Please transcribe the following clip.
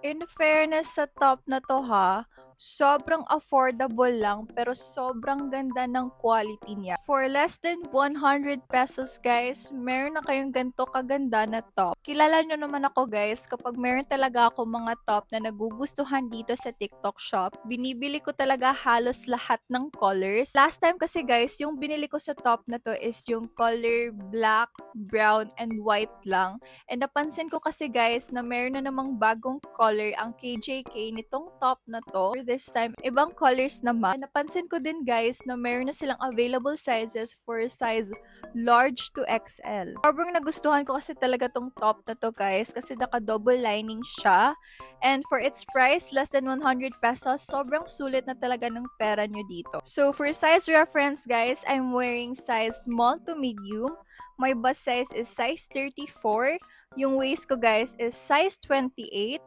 In fairness sa top na 'to ha, sobrang affordable lang pero sobrang ganda ng quality niya. For less than 100 pesos guys, meron na kayong ganito kaganda na top. Kilala nyo naman ako guys, kapag meron talaga ako mga top na nagugustuhan dito sa TikTok shop, binibili ko talaga halos lahat ng colors. Last time kasi guys, yung binili ko sa top na 'to is yung color black, brown, and white lang. And napansin ko kasi guys na meron na namang bagong color ang KJK nitong top na to. For this time, ibang colors naman. And napansin ko din guys na meron na silang available sizes for size large to XL. Sobrang nagustuhan ko kasi talaga tong top na to guys kasi naka-double lining siya. And for its price, less than 100 pesos, sobrang sulit na talaga ng pera nyo dito. So for size reference guys, I'm wearing size small to medium. My bust size is size 34. Yung waist ko guys is size 28.